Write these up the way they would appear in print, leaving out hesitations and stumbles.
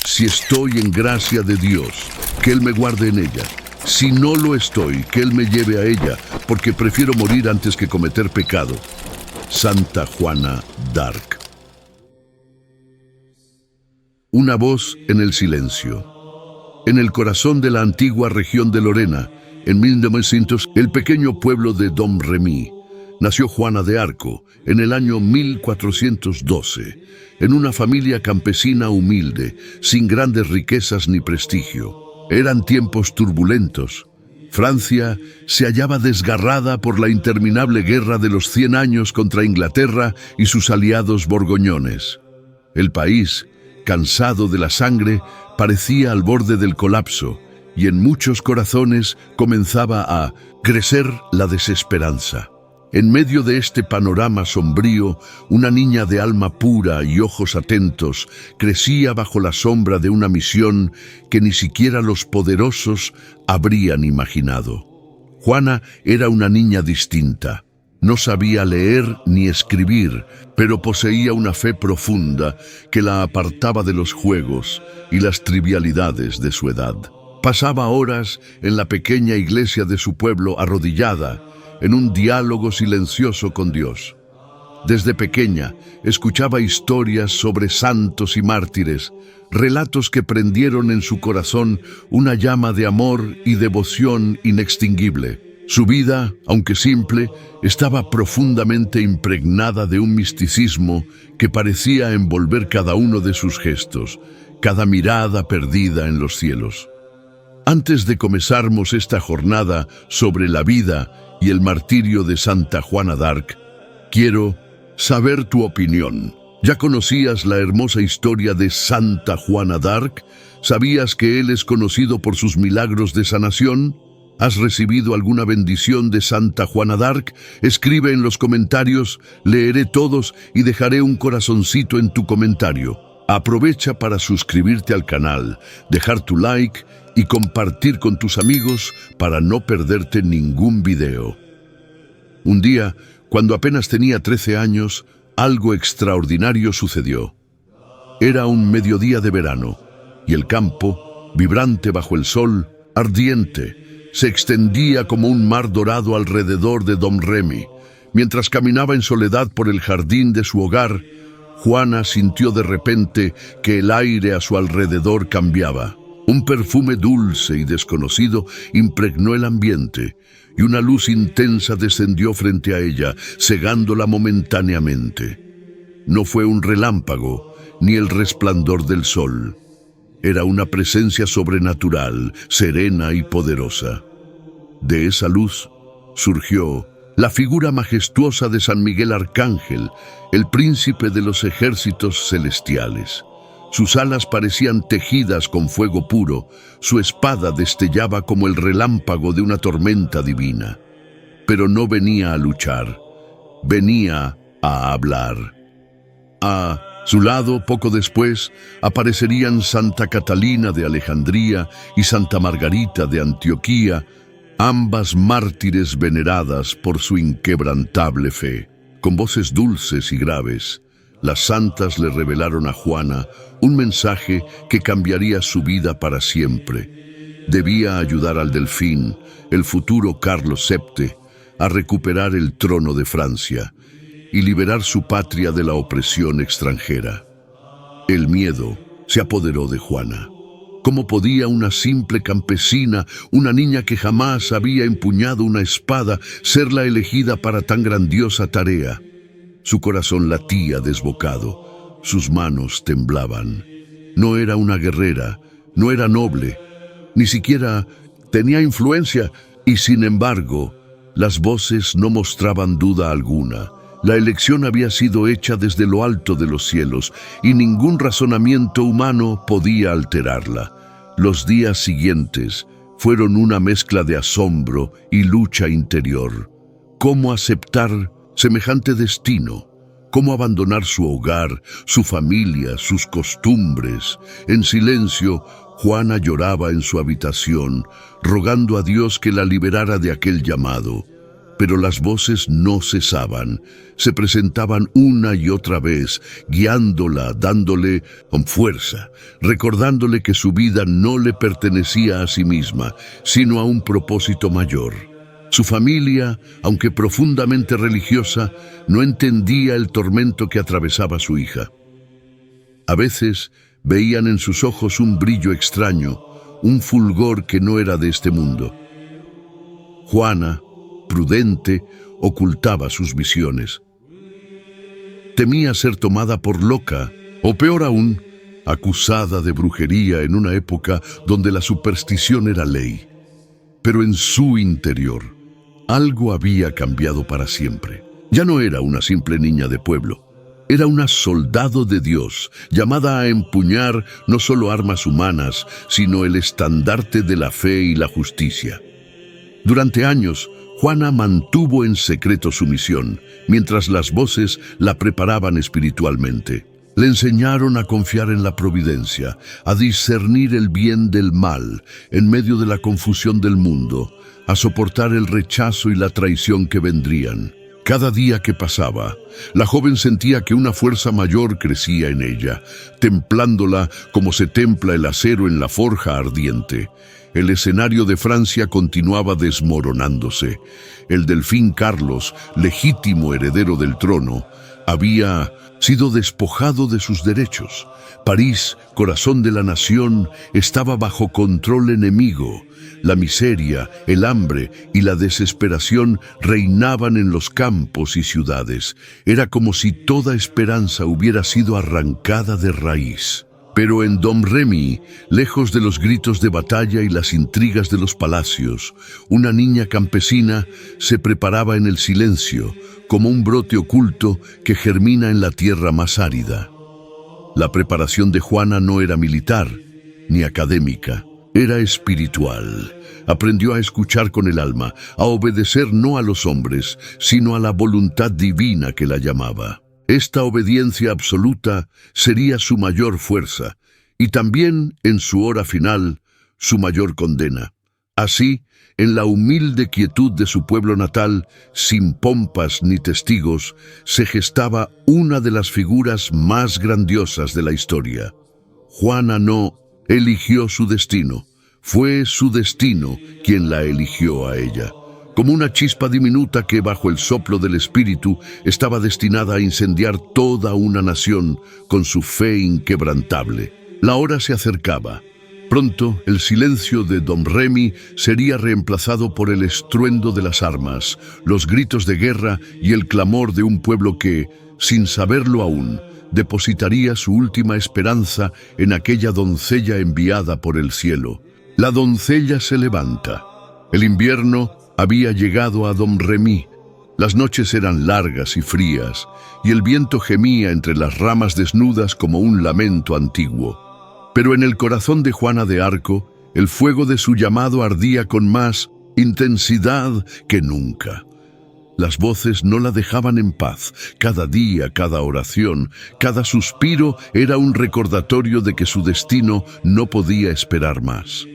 Si estoy en gracia de Dios, que Él me guarde en ella. Si no lo estoy, que Él me lleve a ella, porque prefiero morir antes que cometer pecado. Santa Juana d'Arc. Una voz en el silencio. En el corazón de la antigua región de Lorena, en 1900, el pequeño pueblo de Domremy, nació Juana de Arco en el año 1412, en una familia campesina humilde, sin grandes riquezas ni prestigio. Eran tiempos turbulentos. Francia se hallaba desgarrada por la interminable guerra de los 100 años contra Inglaterra y sus aliados borgoñones. El país, cansado de la sangre, parecía al borde del colapso, y en muchos corazones comenzaba a crecer la desesperanza. En medio de este panorama sombrío, una niña de alma pura y ojos atentos crecía bajo la sombra de una misión que ni siquiera los poderosos habrían imaginado. Juana era una niña distinta. No sabía leer ni escribir, pero poseía una fe profunda que la apartaba de los juegos y las trivialidades de su edad. Pasaba horas en la pequeña iglesia de su pueblo arrodillada, en un diálogo silencioso con Dios. Desde pequeña escuchaba historias sobre santos y mártires, relatos que prendieron en su corazón una llama de amor y devoción inextinguible. Su vida, aunque simple, estaba profundamente impregnada de un misticismo que parecía envolver cada uno de sus gestos, cada mirada perdida en los cielos. Antes de comenzarmos esta jornada sobre la vida y el martirio de Santa Juana d'Arc, quiero saber tu opinión. ¿Ya conocías la hermosa historia de Santa Juana d'Arc? ¿Sabías que Él es conocido por sus milagros de sanación? ¿Has recibido alguna bendición de Santa Juana d'Arc? Escribe en los comentarios, leeré todos y dejaré un corazoncito en tu comentario. Aprovecha para suscribirte al canal, dejar tu like y compartir con tus amigos para no perderte ningún video. Un día, cuando apenas tenía 13 años, algo extraordinario sucedió. Era un mediodía de verano, y el campo, vibrante bajo el sol, ardiente, se extendía como un mar dorado alrededor de Domremy. Mientras caminaba en soledad por el jardín de su hogar, Juana sintió de repente que el aire a su alrededor cambiaba. Un perfume dulce y desconocido impregnó el ambiente, y una luz intensa descendió frente a ella, cegándola momentáneamente. No fue un relámpago, ni el resplandor del sol. Era una presencia sobrenatural, serena y poderosa. De esa luz surgió la figura majestuosa de San Miguel Arcángel, el príncipe de los ejércitos celestiales. Sus alas parecían tejidas con fuego puro, su espada destellaba como el relámpago de una tormenta divina. Pero no venía a luchar, venía a hablar. A su lado, poco después, aparecerían Santa Catalina de Alejandría y Santa Margarita de Antioquía, ambas mártires veneradas por su inquebrantable fe. Con voces dulces y graves, las santas le revelaron a Juana un mensaje que cambiaría su vida para siempre. Debía ayudar al delfín, el futuro Carlos VII, a recuperar el trono de Francia y liberar su patria de la opresión extranjera. El miedo se apoderó de Juana. ¿Cómo podía una simple campesina, una niña que jamás había empuñado una espada, ser la elegida para tan grandiosa tarea? Su corazón latía desbocado, sus manos temblaban. No era una guerrera, no era noble, ni siquiera tenía influencia, y sin embargo, las voces no mostraban duda alguna. La elección había sido hecha desde lo alto de los cielos, y ningún razonamiento humano podía alterarla. Los días siguientes fueron una mezcla de asombro y lucha interior. ¿Cómo aceptar semejante destino? ¿Cómo abandonar su hogar, su familia, sus costumbres? En silencio, Juana lloraba en su habitación, rogando a Dios que la liberara de aquel llamado. Pero las voces no cesaban, se presentaban una y otra vez, guiándola, dándole con fuerza, recordándole que su vida no le pertenecía a sí misma, sino a un propósito mayor. Su familia, aunque profundamente religiosa, no entendía el tormento que atravesaba su hija. A veces veían en sus ojos un brillo extraño, un fulgor que no era de este mundo. Juana, prudente, ocultaba sus visiones. Temía ser tomada por loca, o peor aún, acusada de brujería en una época donde la superstición era ley. Pero en su interior, algo había cambiado para siempre. Ya no era una simple niña de pueblo. Era una soldado de Dios, llamada a empuñar no solo armas humanas, sino el estandarte de la fe y la justicia. Durante años, Juana mantuvo en secreto su misión, mientras las voces la preparaban espiritualmente. Le enseñaron a confiar en la providencia, a discernir el bien del mal en medio de la confusión del mundo, a soportar el rechazo y la traición que vendrían. Cada día que pasaba, la joven sentía que una fuerza mayor crecía en ella, templándola como se templa el acero en la forja ardiente. El escenario de Francia continuaba desmoronándose. El delfín Carlos, legítimo heredero del trono, había sido despojado de sus derechos. París, corazón de la nación, estaba bajo control enemigo. La miseria, el hambre y la desesperación reinaban en los campos y ciudades. Era como si toda esperanza hubiera sido arrancada de raíz. Pero en Domremy, lejos de los gritos de batalla y las intrigas de los palacios, una niña campesina se preparaba en el silencio, como un brote oculto que germina en la tierra más árida. La preparación de Juana no era militar, ni académica, era espiritual. Aprendió a escuchar con el alma, a obedecer no a los hombres, sino a la voluntad divina que la llamaba. Esta obediencia absoluta sería su mayor fuerza, y también, en su hora final, su mayor condena. Así, en la humilde quietud de su pueblo natal, sin pompas ni testigos, se gestaba una de las figuras más grandiosas de la historia. Juana no eligió su destino, fue su destino quien la eligió a ella. Como una chispa diminuta que, bajo el soplo del espíritu, estaba destinada a incendiar toda una nación con su fe inquebrantable. La hora se acercaba. Pronto, el silencio de Domremy sería reemplazado por el estruendo de las armas, los gritos de guerra y el clamor de un pueblo que, sin saberlo aún, depositaría su última esperanza en aquella doncella enviada por el cielo. La doncella se levanta. El invierno había llegado a Domremy. Las noches eran largas y frías, y el viento gemía entre las ramas desnudas como un lamento antiguo. Pero en el corazón de Juana de Arco, el fuego de su llamado ardía con más intensidad que nunca. Las voces no la dejaban en paz. Cada día, cada oración, cada suspiro era un recordatorio de que su destino no podía esperar más.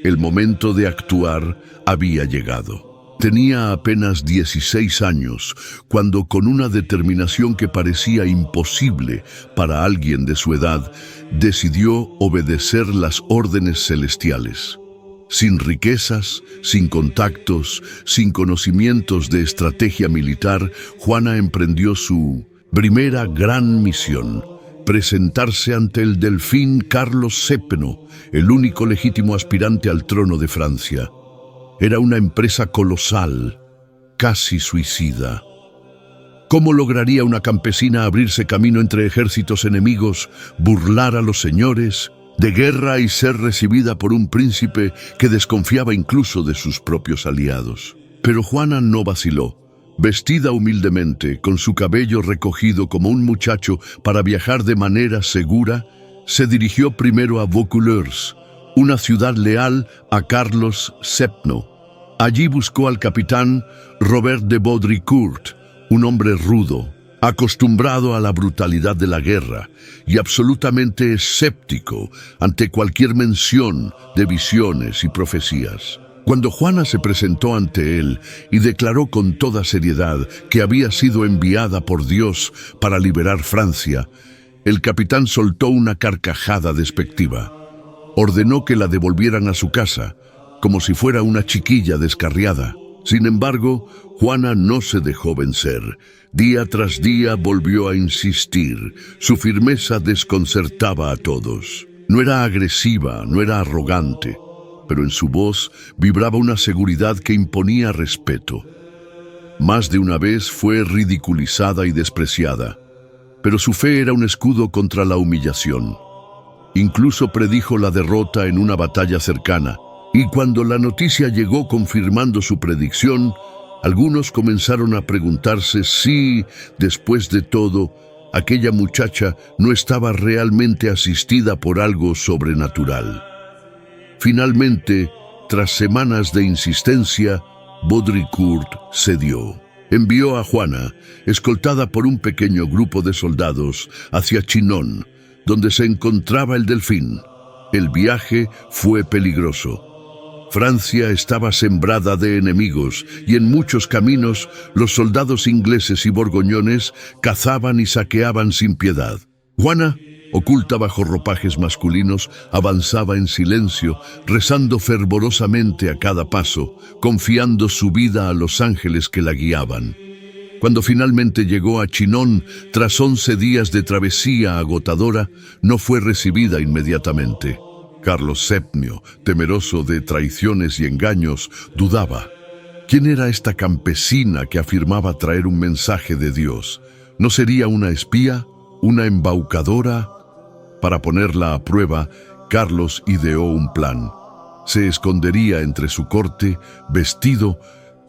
El momento de actuar había llegado. Tenía apenas 16 años, cuando con una determinación que parecía imposible para alguien de su edad, decidió obedecer las órdenes celestiales. Sin riquezas, sin contactos, sin conocimientos de estrategia militar, Juana emprendió su primera gran misión: presentarse ante el delfín Carlos VII, el único legítimo aspirante al trono de Francia. Era una empresa colosal, casi suicida. ¿Cómo lograría una campesina abrirse camino entre ejércitos enemigos, burlar a los señores de guerra y ser recibida por un príncipe que desconfiaba incluso de sus propios aliados? Pero Juana no vaciló. Vestida humildemente, con su cabello recogido como un muchacho para viajar de manera segura, se dirigió primero a Vaucouleurs, una ciudad leal a Carlos VII. Allí buscó al capitán Robert de Baudricourt, un hombre rudo, acostumbrado a la brutalidad de la guerra y absolutamente escéptico ante cualquier mención de visiones y profecías. Cuando Juana se presentó ante él y declaró con toda seriedad que había sido enviada por Dios para liberar Francia, el capitán soltó una carcajada despectiva. Ordenó que la devolvieran a su casa, como si fuera una chiquilla descarriada. Sin embargo, Juana no se dejó vencer. Día tras día volvió a insistir. Su firmeza desconcertaba a todos. No era agresiva, no era arrogante, pero en su voz vibraba una seguridad que imponía respeto. Más de una vez fue ridiculizada y despreciada, pero su fe era un escudo contra la humillación. Incluso predijo la derrota en una batalla cercana, y cuando la noticia llegó confirmando su predicción, algunos comenzaron a preguntarse si, después de todo, aquella muchacha no estaba realmente asistida por algo sobrenatural. Finalmente, tras semanas de insistencia, Baudricourt cedió. Envió a Juana, escoltada por un pequeño grupo de soldados, hacia Chinon, donde se encontraba el Delfín. El viaje fue peligroso. Francia estaba sembrada de enemigos y en muchos caminos los soldados ingleses y borgoñones cazaban y saqueaban sin piedad. Juana, oculta bajo ropajes masculinos, avanzaba en silencio, rezando fervorosamente a cada paso, confiando su vida a los ángeles que la guiaban. Cuando finalmente llegó a Chinon, tras 11 días de travesía agotadora, no fue recibida inmediatamente. Carlos VII, temeroso de traiciones y engaños, dudaba. ¿Quién era esta campesina que afirmaba traer un mensaje de Dios? ¿No sería una espía? ¿Una embaucadora? Para ponerla a prueba, Carlos ideó un plan. Se escondería entre su corte, vestido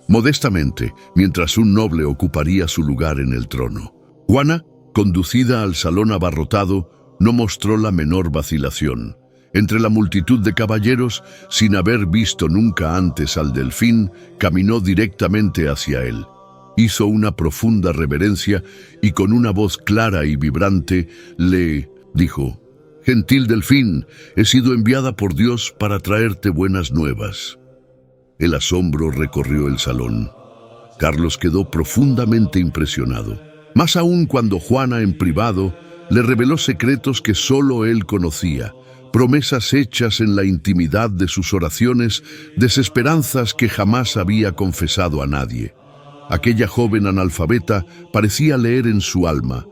modestamente, mientras un noble ocuparía su lugar en el trono. Juana, conducida al salón abarrotado, no mostró la menor vacilación. Entre la multitud de caballeros, sin haber visto nunca antes al Delfín, caminó directamente hacia él. Hizo una profunda reverencia y con una voz clara y vibrante le dijo: «Gentil Delfín, he sido enviada por Dios para traerte buenas nuevas». El asombro recorrió el salón. Carlos quedó profundamente impresionado. Más aún cuando Juana, en privado, le reveló secretos que solo él conocía, promesas hechas en la intimidad de sus oraciones, desesperanzas que jamás había confesado a nadie. Aquella joven analfabeta parecía leer en su alma,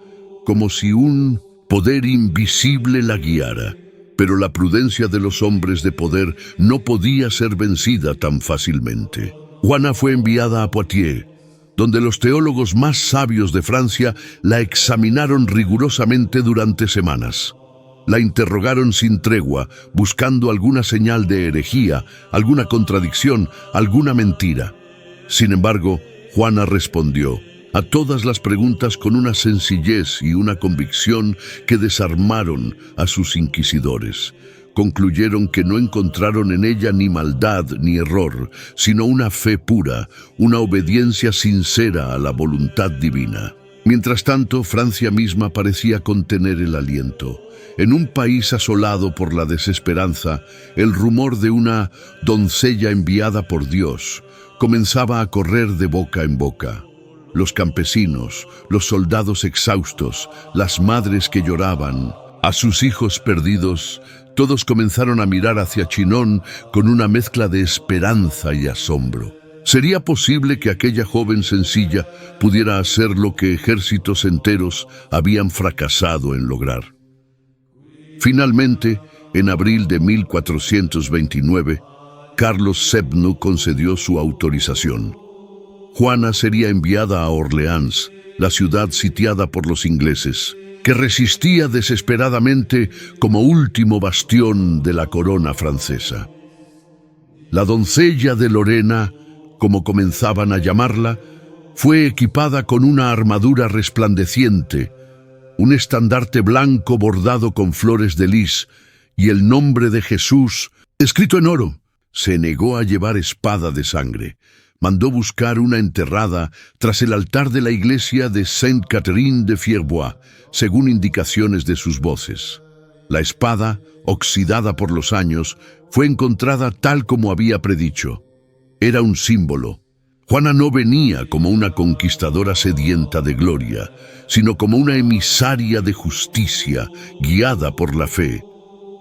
como si un poder invisible la guiara. Pero la prudencia de los hombres de poder no podía ser vencida tan fácilmente. Juana fue enviada a Poitiers, donde los teólogos más sabios de Francia la examinaron rigurosamente durante semanas. La interrogaron sin tregua, buscando alguna señal de herejía, alguna contradicción, alguna mentira. Sin embargo, Juana respondió a todas las preguntas con una sencillez y una convicción que desarmaron a sus inquisidores. Concluyeron que no encontraron en ella ni maldad ni error, sino una fe pura, una obediencia sincera a la voluntad divina. Mientras tanto, Francia misma parecía contener el aliento. En un país asolado por la desesperanza, el rumor de una doncella enviada por Dios comenzaba a correr de boca en boca. Los campesinos, los soldados exhaustos, las madres que lloraban a sus hijos perdidos, todos comenzaron a mirar hacia Chinon con una mezcla de esperanza y asombro. ¿Sería posible que aquella joven sencilla pudiera hacer lo que ejércitos enteros habían fracasado en lograr? Finalmente, en abril de 1429, Carlos VII concedió su autorización. Juana sería enviada a Orleans, la ciudad sitiada por los ingleses, que resistía desesperadamente como último bastión de la corona francesa. La doncella de Lorena, como comenzaban a llamarla, fue equipada con una armadura resplandeciente, un estandarte blanco bordado con flores de lis y el nombre de Jesús escrito en oro. Se negó a llevar espada de sangre. Mandó buscar una enterrada tras el altar de la iglesia de Sainte-Catherine de Fierbois, según indicaciones de sus voces. La espada, oxidada por los años, fue encontrada tal como había predicho. era un símbolo. Juana no venía como una conquistadora sedienta de gloria, sino como una emisaria de justicia, guiada por la fe.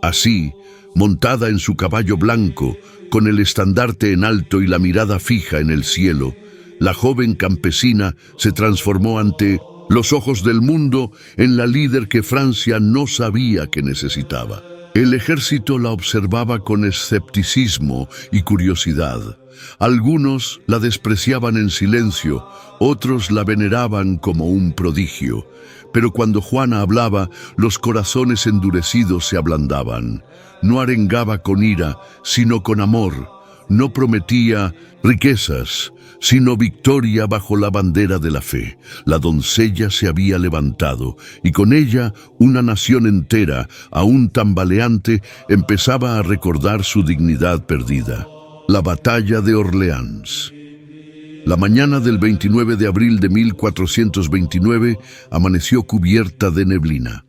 Así, montada en su caballo blanco, con el estandarte en alto y la mirada fija en el cielo, la joven campesina se transformó ante los ojos del mundo en la líder que Francia no sabía que necesitaba. El ejército la observaba con escepticismo y curiosidad. Algunos la despreciaban en silencio, otros la veneraban como un prodigio. Pero cuando Juana hablaba, los corazones endurecidos se ablandaban. No arengaba con ira, sino con amor. No prometía riquezas, sino victoria bajo la bandera de la fe. La doncella se había levantado, y con ella una nación entera, aún tambaleante, empezaba a recordar su dignidad perdida. La batalla de Orleans. La mañana del 29 de abril de 1429 amaneció cubierta de neblina.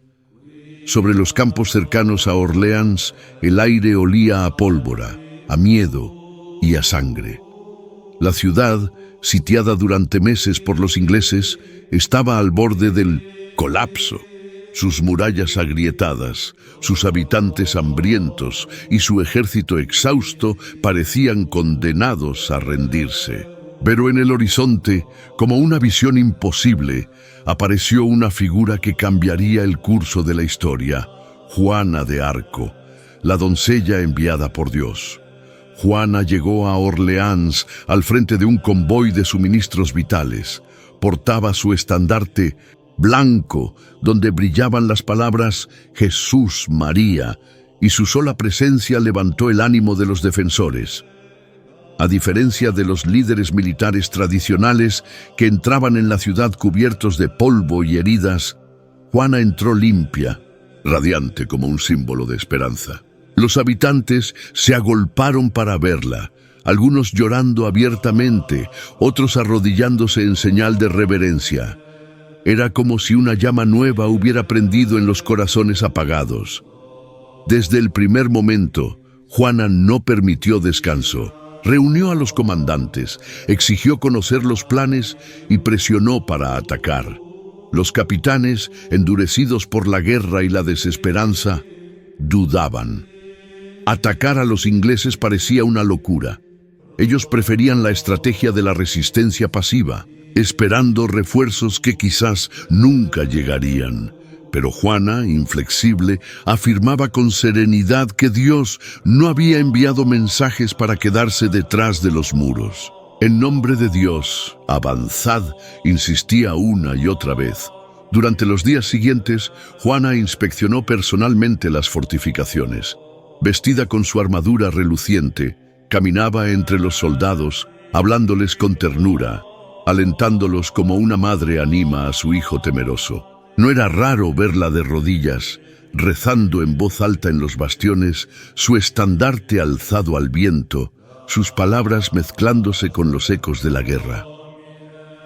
Sobre los campos cercanos a Orleans, el aire olía a pólvora, a miedo y a sangre. La ciudad, sitiada durante meses por los ingleses, estaba al borde del colapso. Sus murallas agrietadas, sus habitantes hambrientos y su ejército exhausto parecían condenados a rendirse. Pero en el horizonte, como una visión imposible, apareció una figura que cambiaría el curso de la historia: Juana de Arco, la doncella enviada por Dios. Juana llegó a Orleans al frente de un convoy de suministros vitales. Portaba su estandarte blanco, donde brillaban las palabras Jesús, María, y su sola presencia levantó el ánimo de los defensores. A diferencia de los líderes militares tradicionales que entraban en la ciudad cubiertos de polvo y heridas, Juana entró limpia, radiante como un símbolo de esperanza. Los habitantes se agolparon para verla, algunos llorando abiertamente, otros arrodillándose en señal de reverencia. Era como si una llama nueva hubiera prendido en los corazones apagados. Desde el primer momento, Juana no permitió descanso. Reunió a los comandantes, exigió conocer los planes y presionó para atacar. Los capitanes, endurecidos por la guerra y la desesperanza, dudaban. Atacar a los ingleses parecía una locura. Ellos preferían la estrategia de la resistencia pasiva, esperando refuerzos que quizás nunca llegarían. Pero Juana, inflexible, afirmaba con serenidad que Dios no había enviado mensajes para quedarse detrás de los muros. En nombre de Dios, avanzad, insistía una y otra vez. Durante los días siguientes, Juana inspeccionó personalmente las fortificaciones. Vestida con su armadura reluciente, caminaba entre los soldados, hablándoles con ternura, alentándolos como una madre anima a su hijo temeroso. No era raro verla de rodillas, rezando en voz alta en los bastiones, su estandarte alzado al viento, sus palabras mezclándose con los ecos de la guerra.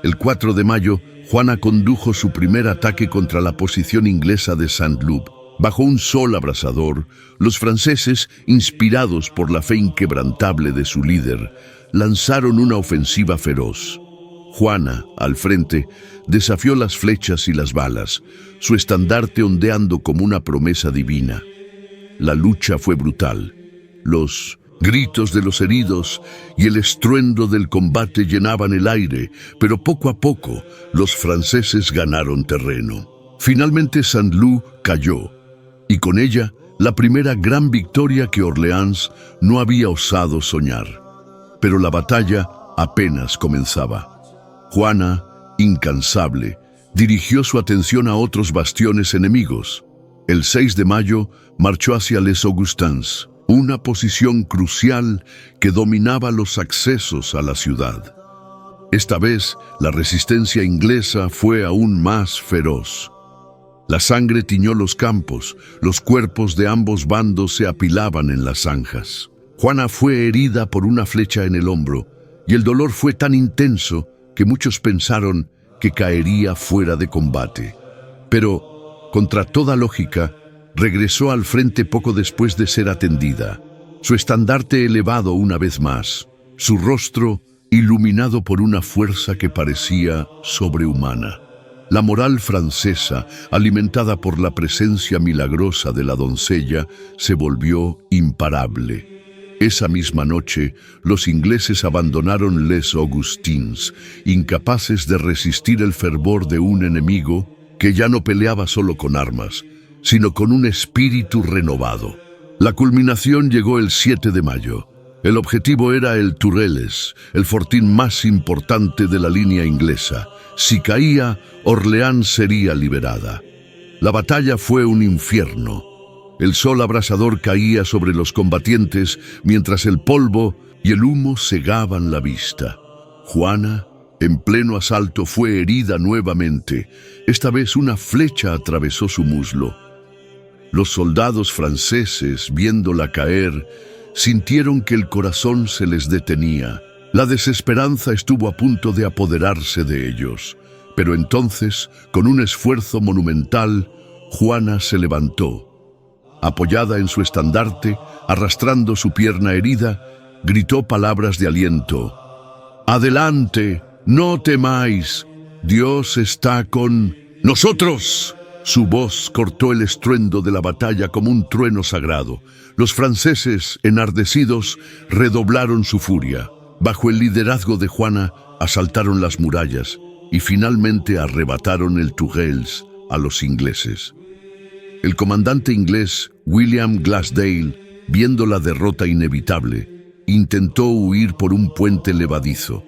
El 4 de mayo, Juana condujo su primer ataque contra la posición inglesa de Saint-Loup. Bajo un sol abrasador, los franceses, inspirados por la fe inquebrantable de su líder, lanzaron una ofensiva feroz. Juana, al frente, desafió las flechas y las balas, su estandarte ondeando como una promesa divina. La lucha fue brutal. Los gritos de los heridos y el estruendo del combate llenaban el aire, pero poco a poco los franceses ganaron terreno. Finalmente Saint-Loup cayó, y con ella la primera gran victoria que Orleans no había osado soñar. Pero la batalla apenas comenzaba. Juana, incansable, dirigió su atención a otros bastiones enemigos. El 6 de mayo marchó hacia Les Augustins, una posición crucial que dominaba los accesos a la ciudad. Esta vez, la resistencia inglesa fue aún más feroz. La sangre tiñó los campos, los cuerpos de ambos bandos se apilaban en las zanjas. Juana fue herida por una flecha en el hombro, y el dolor fue tan intenso que muchos pensaron que caería fuera de combate. Pero, contra toda lógica, regresó al frente poco después de ser atendida, su estandarte elevado una vez más. su rostro iluminado por una fuerza que parecía sobrehumana. La moral francesa, alimentada por la presencia milagrosa de la doncella, se volvió imparable. Esa misma noche, los ingleses abandonaron Les Augustins, incapaces de resistir el fervor de un enemigo que ya no peleaba solo con armas, sino con un espíritu renovado. La culminación llegó el 7 de mayo. El objetivo era el Tourelles, el fortín más importante de la línea inglesa. Si caía, Orleans sería liberada. La batalla fue un infierno. El sol abrasador caía sobre los combatientes mientras el polvo y el humo cegaban la vista. Juana, en pleno asalto, fue herida nuevamente. Esta vez una flecha atravesó su muslo. Los soldados franceses, viéndola caer, sintieron que el corazón se les detenía. La desesperanza estuvo a punto de apoderarse de ellos. Pero entonces, con un esfuerzo monumental, Juana se levantó. Apoyada en su estandarte, arrastrando su pierna herida, gritó palabras de aliento. «¡Adelante! ¡No temáis! Dios está con nosotros». Su voz cortó el estruendo de la batalla como un trueno sagrado. Los franceses, enardecidos, redoblaron su furia. Bajo el liderazgo de Juana, asaltaron las murallas y finalmente arrebataron el Tourelles a los ingleses. El comandante inglés, William Glasdale, viendo la derrota inevitable, intentó huir por un puente levadizo.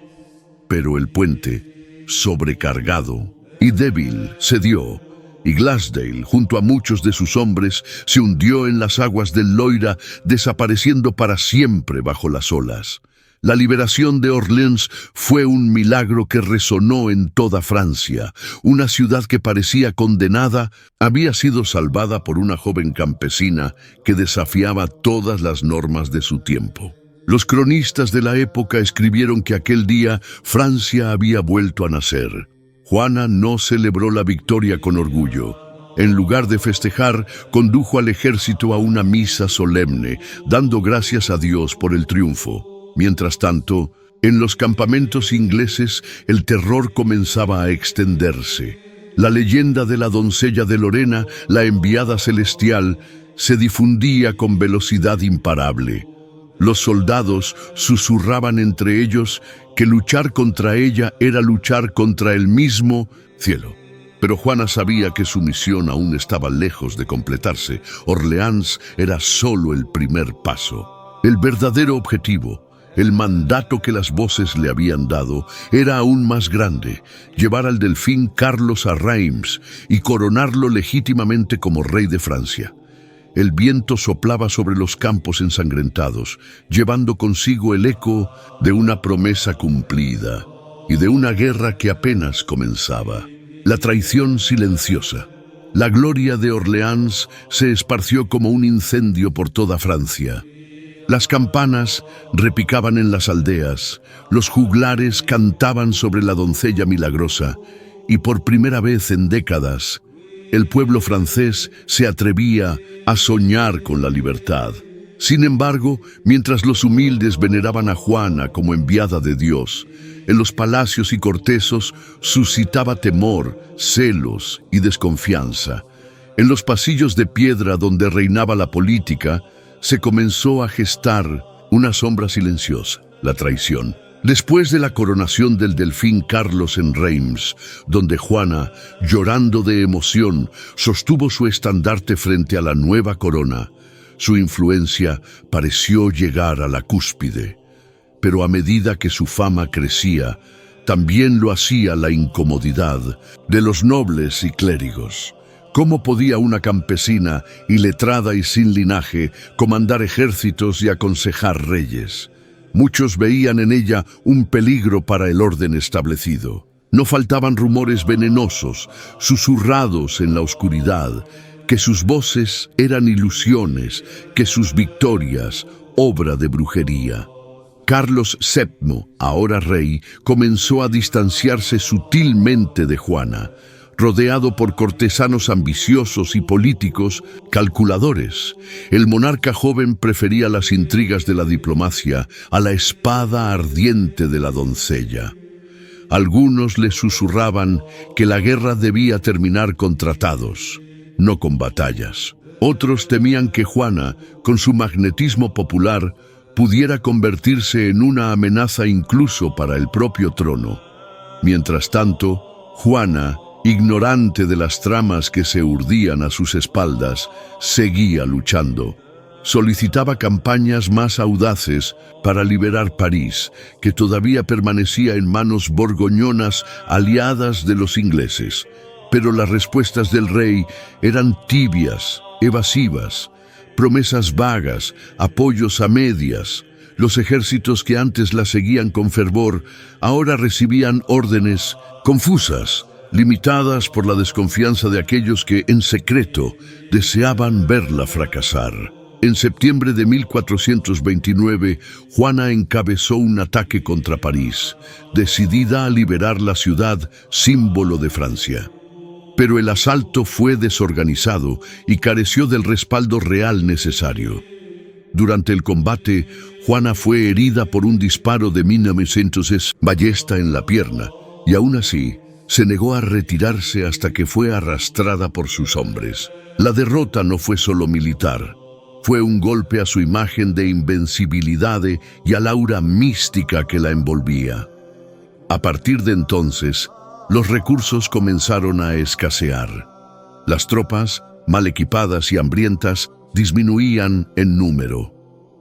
Pero el puente, sobrecargado y débil, cedió, y Glasdale, junto a muchos de sus hombres, se hundió en las aguas del Loira, desapareciendo para siempre bajo las olas. La liberación de Orleans fue un milagro que resonó en toda Francia. Una ciudad que parecía condenada había sido salvada por una joven campesina que desafiaba todas las normas de su tiempo. Los cronistas de la época escribieron que aquel día Francia había vuelto a nacer. Juana no celebró la victoria con orgullo. En lugar de festejar, condujo al ejército a una misa solemne, dando gracias a Dios por el triunfo. Mientras tanto, en los campamentos ingleses el terror comenzaba a extenderse. La leyenda de la doncella de Lorena, la enviada celestial, se difundía con velocidad imparable. Los soldados susurraban entre ellos que luchar contra ella era luchar contra el mismo cielo. Pero Juana sabía que su misión aún estaba lejos de completarse. Orleans era solo el primer paso. El verdadero objetivo, el mandato que las voces le habían dado, era aún más grande: llevar al delfín Carlos a Reims y coronarlo legítimamente como rey de Francia. El viento soplaba sobre los campos ensangrentados, llevando consigo el eco de una promesa cumplida y de una guerra que apenas comenzaba. La traición silenciosa. La gloria de Orleans se esparció como un incendio por toda Francia. Las campanas repicaban en las aldeas, los juglares cantaban sobre la doncella milagrosa, y por primera vez en décadas, el pueblo francés se atrevía a soñar con la libertad. Sin embargo, mientras los humildes veneraban a Juana como enviada de Dios, en los palacios y cortezos suscitaba temor, celos y desconfianza. En los pasillos de piedra donde reinaba la política, se comenzó a gestar una sombra silenciosa: la traición. Después de la coronación del delfín Carlos en Reims, donde Juana, llorando de emoción, sostuvo su estandarte frente a la nueva corona, su influencia pareció llegar a la cúspide. Pero a medida que su fama crecía, también lo hacía la incomodidad de los nobles y clérigos. ¿Cómo podía una campesina, iletrada y sin linaje, comandar ejércitos y aconsejar reyes? Muchos veían en ella un peligro para el orden establecido. No faltaban rumores venenosos, susurrados en la oscuridad, que sus voces eran ilusiones, que sus victorias, obra de brujería. Carlos VII, ahora rey, comenzó a distanciarse sutilmente de Juana. Rodeado por cortesanos ambiciosos y políticos calculadores, el monarca joven prefería las intrigas de la diplomacia a la espada ardiente de la doncella. Algunos le susurraban que la guerra debía terminar con tratados, no con batallas. Otros temían que Juana, con su magnetismo popular, pudiera convertirse en una amenaza incluso para el propio trono. Mientras tanto, Juana, ignorante de las tramas que se urdían a sus espaldas, seguía luchando. Solicitaba campañas más audaces para liberar París, que todavía permanecía en manos borgoñonas aliadas de los ingleses. Pero las respuestas del rey eran tibias, evasivas, promesas vagas, apoyos a medias. Los ejércitos que antes la seguían con fervor ahora recibían órdenes confusas, limitadas por la desconfianza de aquellos que, en secreto, deseaban verla fracasar. En septiembre de 1429, Juana encabezó un ataque contra París, decidida a liberar la ciudad, símbolo de Francia. Pero el asalto fue desorganizado y careció del respaldo real necesario. Durante el combate, Juana fue herida por un disparo de 1900 ballesta en la pierna, y aún así, se negó a retirarse hasta que fue arrastrada por sus hombres. La derrota no fue solo militar, fue un golpe a su imagen de invencibilidad y al aura mística que la envolvía. A partir de entonces, los recursos comenzaron a escasear. Las tropas, mal equipadas y hambrientas, disminuían en número.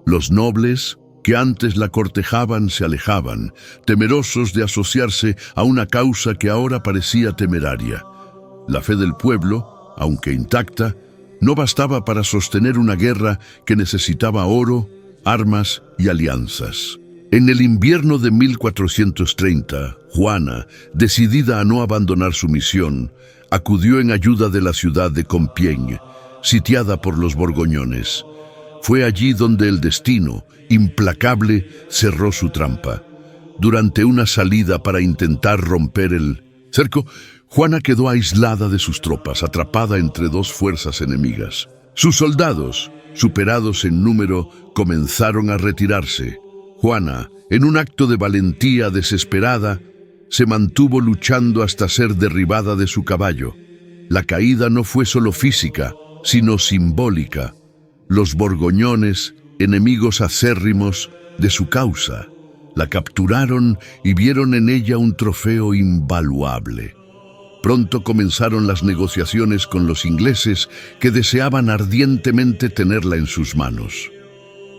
Los nobles, que antes la cortejaban, se alejaban, temerosos de asociarse a una causa que ahora parecía temeraria. La fe del pueblo, aunque intacta, no bastaba para sostener una guerra que necesitaba oro, armas y alianzas. En el invierno de 1430, Juana, decidida a no abandonar su misión, acudió en ayuda de la ciudad de Compiègne, sitiada por los borgoñones. Fue allí donde el destino, implacable, cerró su trampa. Durante una salida para intentar romper el cerco, Juana quedó aislada de sus tropas, atrapada entre dos fuerzas enemigas. Sus soldados, superados en número, comenzaron a retirarse. Juana, en un acto de valentía desesperada, se mantuvo luchando hasta ser derribada de su caballo. La caída no fue solo física, sino simbólica. Los borgoñones, enemigos acérrimos de su causa, la capturaron y vieron en ella un trofeo invaluable. Pronto comenzaron las negociaciones con los ingleses que deseaban ardientemente tenerla en sus manos.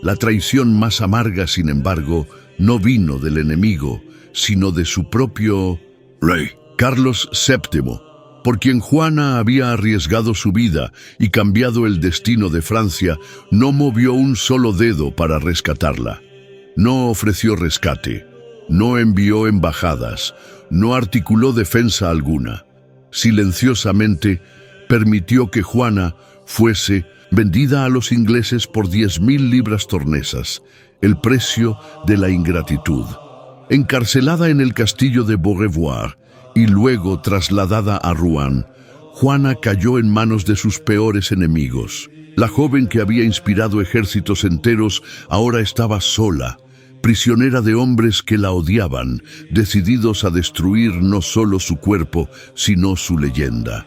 La traición más amarga, sin embargo, no vino del enemigo, sino de su propio rey, Carlos VII, por quien Juana había arriesgado su vida y cambiado el destino de Francia. No movió un solo dedo para rescatarla. No ofreció rescate, no envió embajadas, no articuló defensa alguna. Silenciosamente permitió que Juana fuese vendida a los ingleses por 10.000 libras tornesas, el precio de la ingratitud. Encarcelada en el castillo de Beaurevoir y luego trasladada a Rouen, Juana cayó en manos de sus peores enemigos. La joven que había inspirado ejércitos enteros ahora estaba sola, prisionera de hombres que la odiaban, decididos a destruir no solo su cuerpo, sino su leyenda.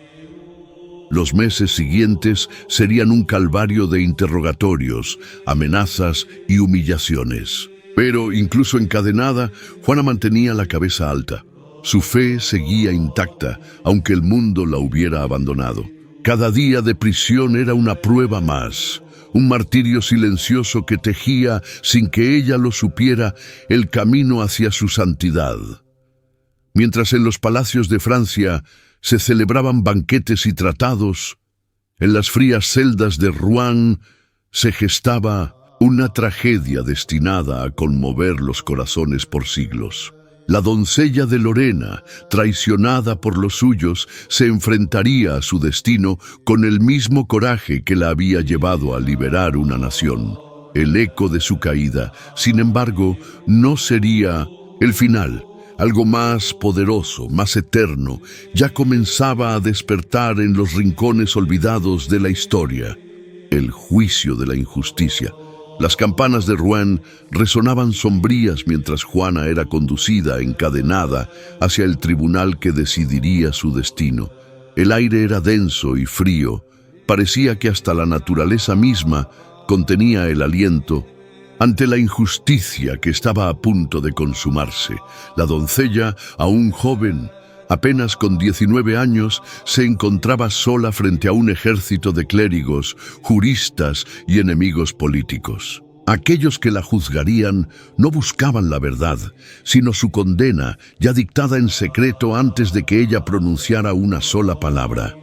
Los meses siguientes serían un calvario de interrogatorios, amenazas y humillaciones. Pero, incluso encadenada, Juana mantenía la cabeza alta. Su fe seguía intacta, aunque el mundo la hubiera abandonado. Cada día de prisión era una prueba más, un martirio silencioso que tejía, sin que ella lo supiera, el camino hacia su santidad. Mientras en los palacios de Francia se celebraban banquetes y tratados, en las frías celdas de Rouen se gestaba una tragedia destinada a conmover los corazones por siglos. La doncella de Lorena, traicionada por los suyos, se enfrentaría a su destino con el mismo coraje que la había llevado a liberar una nación. El eco de su caída, sin embargo, no sería el final. Algo más poderoso, más eterno, ya comenzaba a despertar en los rincones olvidados de la historia. El juicio de la injusticia. Las campanas de Rouen resonaban sombrías mientras Juana era conducida, encadenada, hacia el tribunal que decidiría su destino. El aire era denso y frío. Parecía que hasta la naturaleza misma contenía el aliento. Ante la injusticia que estaba a punto de consumarse, la doncella, aún joven, apenas con 19 años, se encontraba sola frente a un ejército de clérigos, juristas y enemigos políticos. Aquellos que la juzgarían no buscaban la verdad, sino su condena, ya dictada en secreto antes de que ella pronunciara una sola palabra.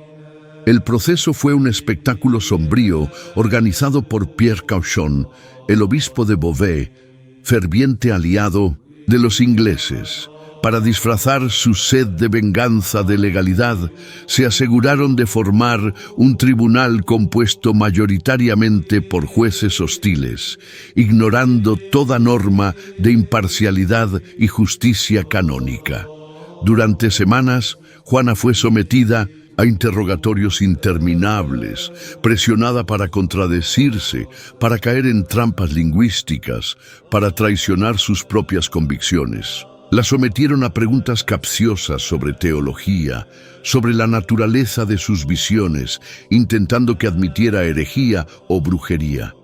El proceso fue un espectáculo sombrío organizado por Pierre Cauchon, el obispo de Beauvais, ferviente aliado de los ingleses. Para disfrazar su sed de venganza de legalidad, se aseguraron de formar un tribunal compuesto mayoritariamente por jueces hostiles, ignorando toda norma de imparcialidad y justicia canónica. Durante semanas, Juana fue sometida a interrogatorios interminables, presionada para contradecirse, para caer en trampas lingüísticas, para traicionar sus propias convicciones. La sometieron a preguntas capciosas sobre teología, sobre la naturaleza de sus visiones, intentando que admitiera herejía o brujería.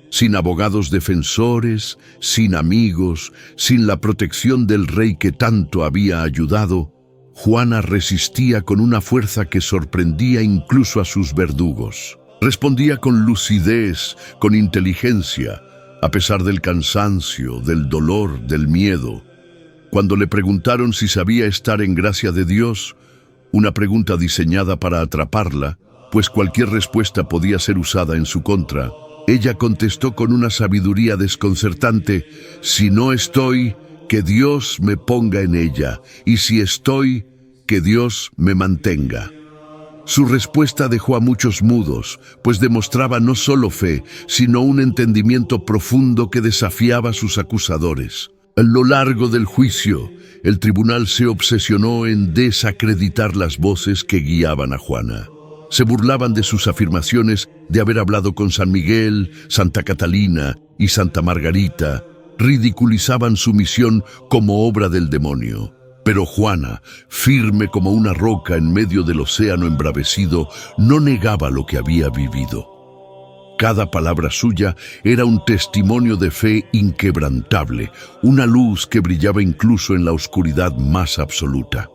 Sin abogados defensores, sin amigos, sin la protección del rey que tanto había ayudado, Juana resistía con una fuerza que sorprendía incluso a sus verdugos. Respondía con lucidez, con inteligencia, a pesar del cansancio, del dolor, del miedo. Cuando le preguntaron si sabía estar en gracia de Dios, una pregunta diseñada para atraparla, pues cualquier respuesta podía ser usada en su contra, ella contestó con una sabiduría desconcertante: si no estoy, que Dios me ponga en ella, y si estoy, que Dios me mantenga. Su respuesta dejó a muchos mudos, pues demostraba no solo fe, sino un entendimiento profundo que desafiaba a sus acusadores. A lo largo del juicio, el tribunal se obsesionó en desacreditar las voces que guiaban a Juana. Se burlaban de sus afirmaciones de haber hablado con San Miguel, Santa Catalina y Santa Margarita. Ridiculizaban su misión como obra del demonio. Pero Juana, firme como una roca en medio del océano embravecido, no negaba lo que había vivido. Cada palabra suya era un testimonio de fe inquebrantable, una luz que brillaba incluso en la oscuridad más absoluta.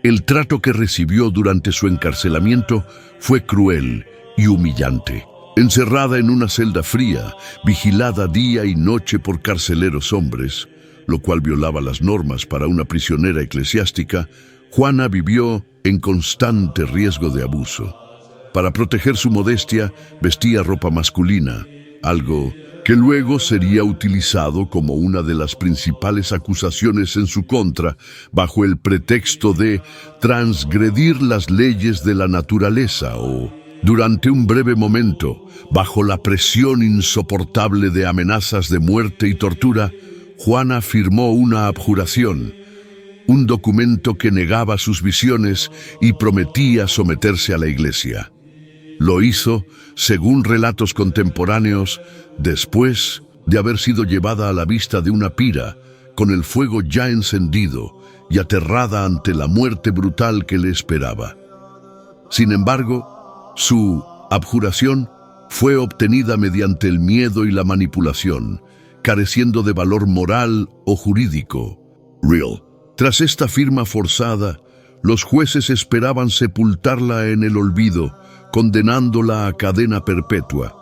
El trato que recibió durante su encarcelamiento fue cruel y humillante. Encerrada en una celda fría, vigilada día y noche por carceleros hombres, lo cual violaba las normas para una prisionera eclesiástica, Juana vivió en constante riesgo de abuso. Para proteger su modestia, vestía ropa masculina, algo que luego sería utilizado como una de las principales acusaciones en su contra, bajo el pretexto de transgredir las leyes de la naturaleza o, durante un breve momento, bajo la presión insoportable de amenazas de muerte y tortura, Juana firmó una abjuración, un documento que negaba sus visiones y prometía someterse a la Iglesia. Lo hizo, según relatos contemporáneos, después de haber sido llevada a la vista de una pira, con el fuego ya encendido y aterrada ante la muerte brutal que le esperaba. Sin embargo, su abjuración fue obtenida mediante el miedo y la manipulación, careciendo de valor moral o jurídico. Tras esta firma forzada, los jueces esperaban sepultarla en el olvido, condenándola a cadena perpetua,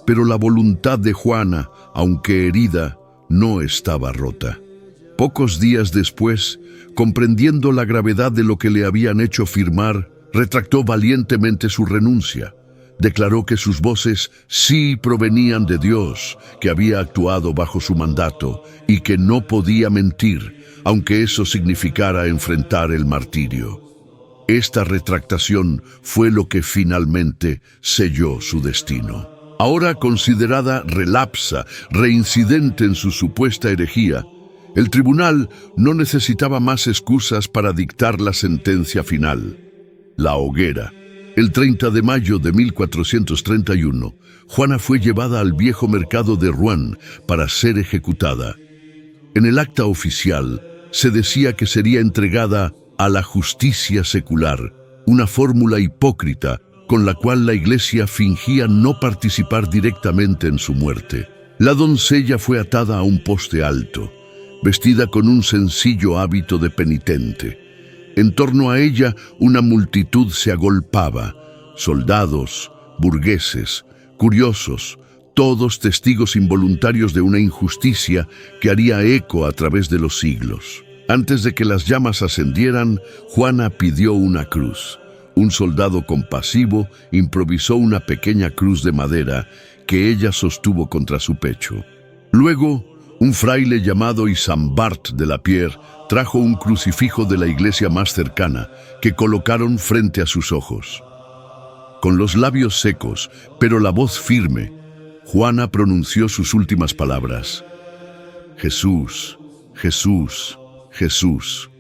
pero la voluntad de Juana, aunque herida, no estaba rota. Pocos días después, comprendiendo la gravedad de lo que le habían hecho firmar, retractó valientemente su renuncia. Declaró que sus voces sí provenían de Dios, que había actuado bajo su mandato y que no podía mentir, aunque eso significara enfrentar el martirio. Esta retractación fue lo que finalmente selló su destino. Ahora considerada relapsa, reincidente en su supuesta herejía, El tribunal no necesitaba más excusas para dictar la sentencia final: la hoguera. El 30 de mayo de 1431, Juana fue llevada al viejo mercado de Rouen para ser ejecutada. En el acta oficial se decía que sería entregada a la justicia secular, una fórmula hipócrita con la cual la Iglesia fingía no participar directamente en su muerte. La doncella fue atada a un poste alto, vestida con un sencillo hábito de penitente. En torno a ella una multitud se agolpaba: soldados, burgueses, curiosos, todos testigos involuntarios de una injusticia que haría eco a través de los siglos. Antes de que las llamas ascendieran, Juana pidió una cruz. Un soldado compasivo improvisó una pequeña cruz de madera que ella sostuvo contra su pecho. Luego, un fraile llamado Isambart de la Pierre trajo un crucifijo de la iglesia más cercana que colocaron frente a sus ojos. Con los labios secos, pero la voz firme, Juana pronunció sus últimas palabras: Jesús, Jesús, Jesús.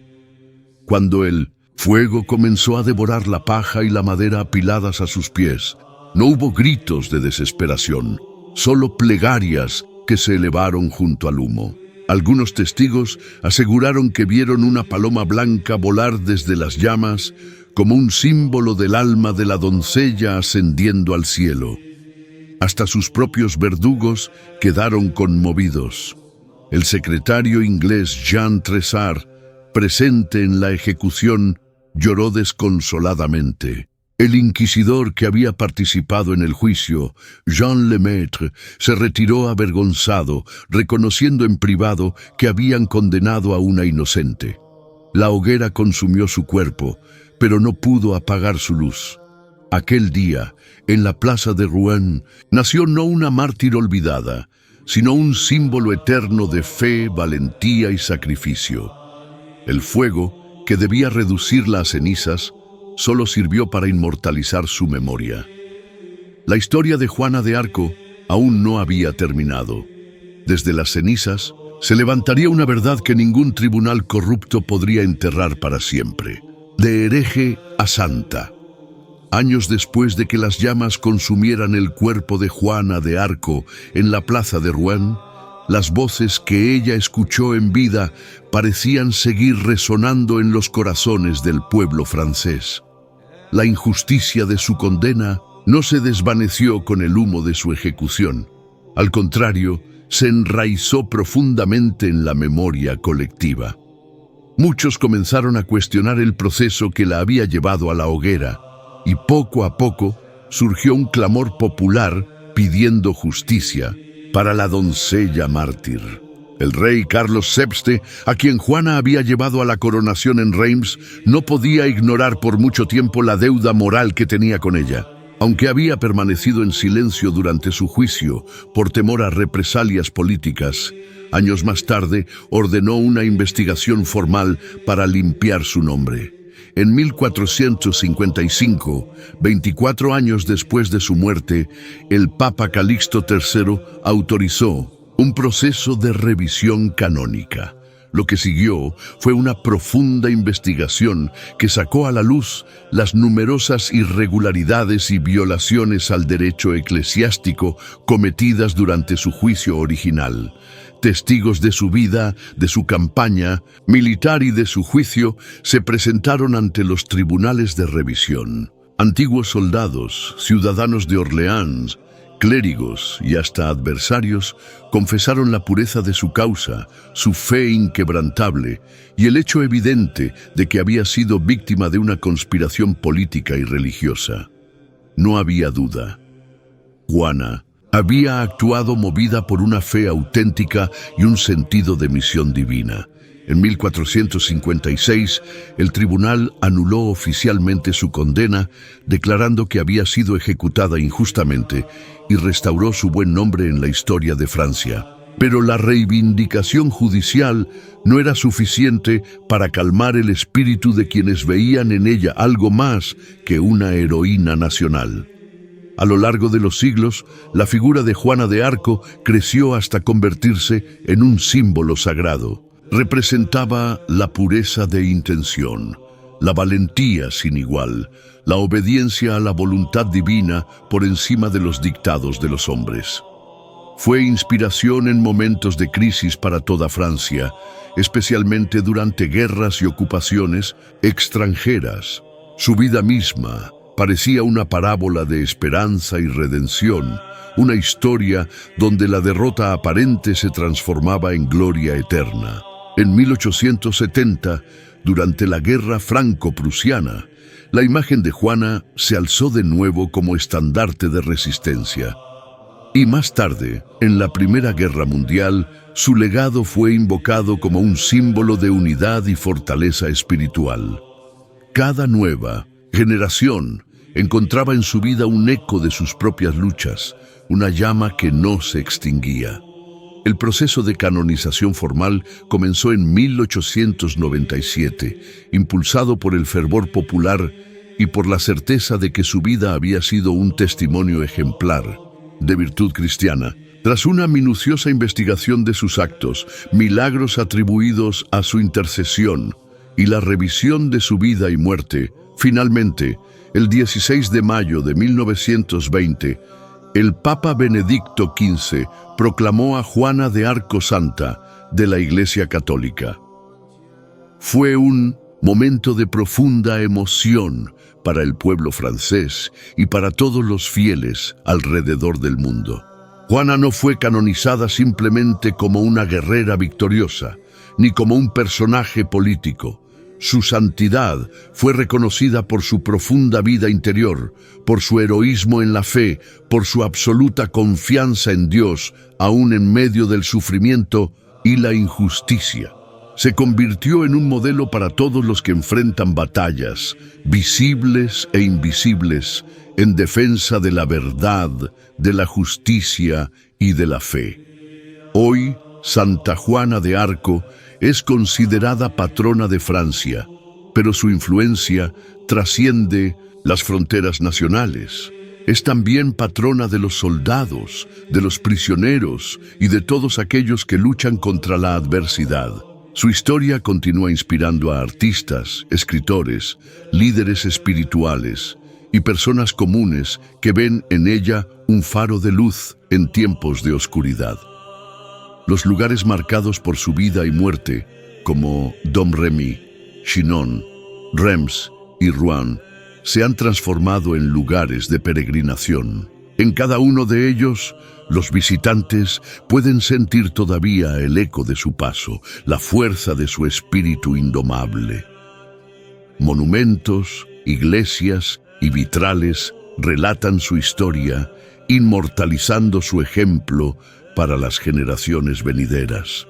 Cuando el fuego comenzó a devorar la paja y la madera apiladas a sus pies, no hubo gritos de desesperación, solo plegarias que se elevaron junto al humo. Algunos testigos aseguraron que vieron una paloma blanca volar desde las llamas como un símbolo del alma de la doncella ascendiendo al cielo. Hasta sus propios verdugos quedaron conmovidos. El secretario inglés Jean Tressart, presente en la ejecución, lloró desconsoladamente. El inquisidor que había participado en el juicio, Jean Lemaitre, se retiró avergonzado, reconociendo en privado que habían condenado a una inocente. La hoguera consumió su cuerpo, pero no pudo apagar su luz. Aquel día, en la plaza de Rouen, nació no una mártir olvidada, sino un símbolo eterno de fe, valentía y sacrificio. El fuego, que debía reducirla a cenizas, solo sirvió para inmortalizar su memoria. La historia de Juana de Arco aún no había terminado. Desde las cenizas se levantaría una verdad que ningún tribunal corrupto podría enterrar para siempre: de hereje a santa. Años después de que las llamas consumieran el cuerpo de Juana de Arco en la plaza de Rouen, las voces que ella escuchó en vida parecían seguir resonando en los corazones del pueblo francés. La injusticia de su condena no se desvaneció con el humo de su ejecución. Al contrario, se enraizó profundamente en la memoria colectiva. Muchos comenzaron a cuestionar el proceso que la había llevado a la hoguera, y poco a poco surgió un clamor popular pidiendo justicia para la doncella mártir. El rey Carlos VII, a quien Juana había llevado a la coronación en Reims, no podía ignorar por mucho tiempo la deuda moral que tenía con ella. Aunque había permanecido en silencio durante su juicio por temor a represalias políticas, años más tarde ordenó una investigación formal para limpiar su nombre. En 1455, 24 años después de su muerte, el Papa Calixto III autorizó un proceso de revisión canónica. Lo que siguió fue una profunda investigación que sacó a la luz las numerosas irregularidades y violaciones al derecho eclesiástico cometidas durante su juicio original. Testigos de su vida, de su campaña militar y de su juicio se presentaron ante los tribunales de revisión. Antiguos soldados, ciudadanos de Orleans, clérigos y hasta adversarios confesaron la pureza de su causa, su fe inquebrantable y el hecho evidente de que había sido víctima de una conspiración política y religiosa. No había duda. Juana había actuado movida por una fe auténtica y un sentido de misión divina. En 1456, el tribunal anuló oficialmente su condena, declarando que había sido ejecutada injustamente y restauró su buen nombre en la historia de Francia. Pero la reivindicación judicial no era suficiente para calmar el espíritu de quienes veían en ella algo más que una heroína nacional. A lo largo de los siglos, la figura de Juana de Arco creció hasta convertirse en un símbolo sagrado. representaba la pureza de intención, la valentía sin igual, la obediencia a la voluntad divina por encima de los dictados de los hombres. Fue inspiración en momentos de crisis para toda Francia, especialmente durante guerras y ocupaciones extranjeras. Su vida misma parecía una parábola de esperanza y redención, una historia donde la derrota aparente se transformaba en gloria eterna. En 1870, durante la Guerra Franco-Prusiana, la imagen de Juana se alzó de nuevo como estandarte de resistencia. Y más tarde, en la Primera Guerra Mundial, su legado fue invocado como un símbolo de unidad y fortaleza espiritual. Cada nueva generación encontraba en su vida un eco de sus propias luchas, una llama que no se extinguía. El proceso de canonización formal comenzó en 1897, impulsado por el fervor popular y por la certeza de que su vida había sido un testimonio ejemplar de virtud cristiana. Tras una minuciosa investigación de sus actos, milagros atribuidos a su intercesión y la revisión de su vida y muerte, finalmente, el 16 de mayo de 1920, el Papa Benedicto XV proclamó a Juana de Arco santa de la Iglesia Católica. Fue un momento de profunda emoción para el pueblo francés y para todos los fieles alrededor del mundo. Juana no fue canonizada simplemente como una guerrera victoriosa, ni como un personaje político. Su santidad fue reconocida por su profunda vida interior, por su heroísmo en la fe, por su absoluta confianza en Dios, aún en medio del sufrimiento y la injusticia. Se convirtió en un modelo para todos los que enfrentan batallas, visibles e invisibles, en defensa de la verdad, de la justicia y de la fe. Hoy, Santa Juana de Arco es considerada patrona de Francia, pero su influencia trasciende las fronteras nacionales. Es también patrona de los soldados, de los prisioneros y de todos aquellos que luchan contra la adversidad. Su historia continúa inspirando a artistas, escritores, líderes espirituales y personas comunes que ven en ella un faro de luz en tiempos de oscuridad. Los lugares marcados por su vida y muerte, como Domremy, Chinon, Reims y Rouen, se han transformado en lugares de peregrinación. En cada uno de ellos, los visitantes pueden sentir todavía el eco de su paso, la fuerza de su espíritu indomable. Monumentos, iglesias y vitrales relatan su historia, inmortalizando su ejemplo para las generaciones venideras.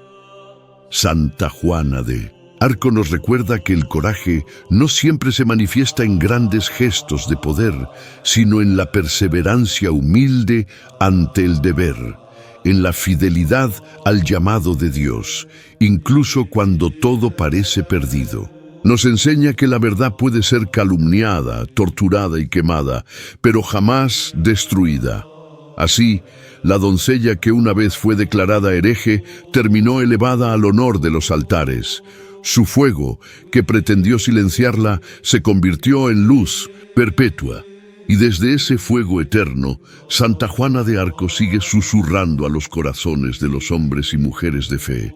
Santa Juana de Arco nos recuerda que el coraje no siempre se manifiesta en grandes gestos de poder, sino en la perseverancia humilde ante el deber, en la fidelidad al llamado de Dios, incluso cuando todo parece perdido. Nos enseña que la verdad puede ser calumniada, torturada y quemada, pero jamás destruida. Así, la doncella que una vez fue declarada hereje terminó elevada al honor de los altares. Su fuego, que pretendió silenciarla, se convirtió en luz perpetua. Y desde ese fuego eterno, Santa Juana de Arco sigue susurrando a los corazones de los hombres y mujeres de fe.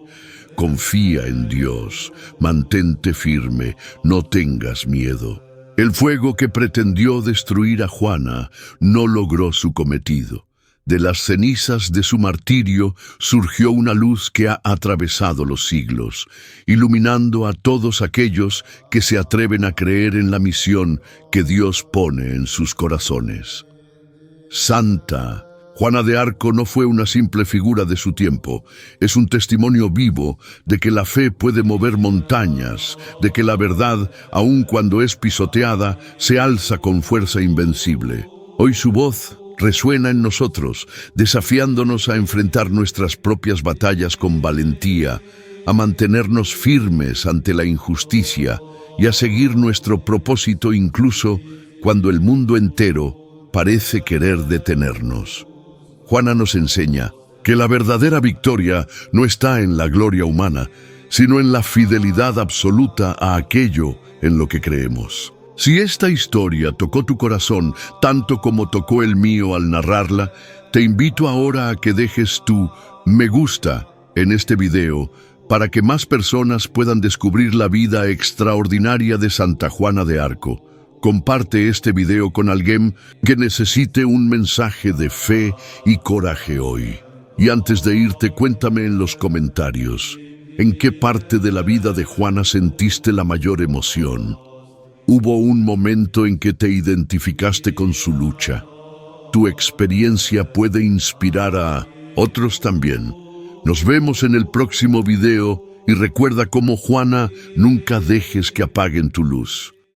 Confía en Dios, mantente firme, no tengas miedo. El fuego que pretendió destruir a Juana no logró su cometido. De las cenizas de su martirio surgió una luz que ha atravesado los siglos, iluminando a todos aquellos que se atreven a creer en la misión que Dios pone en sus corazones. Santa Juana de Arco no fue una simple figura de su tiempo, es un testimonio vivo de que la fe puede mover montañas, de que la verdad, aun cuando es pisoteada, se alza con fuerza invencible. Hoy su voz resuena en nosotros, desafiándonos a enfrentar nuestras propias batallas con valentía, a mantenernos firmes ante la injusticia y a seguir nuestro propósito incluso cuando el mundo entero parece querer detenernos. Juana nos enseña que la verdadera victoria no está en la gloria humana, sino en la fidelidad absoluta a aquello en lo que creemos. Si esta historia tocó tu corazón tanto como tocó el mío al narrarla, te invito ahora a que dejes tu me gusta en este video para que más personas puedan descubrir la vida extraordinaria de Santa Juana de Arco. Comparte este video con alguien que necesite un mensaje de fe y coraje hoy. Y antes de irte, cuéntame en los comentarios, ¿en qué parte de la vida de Juana sentiste la mayor emoción? ¿Hubo un momento en que te identificaste con su lucha? Tu experiencia puede inspirar a otros también. Nos vemos en el próximo video y recuerda, como Juana, nunca dejes que apaguen tu luz.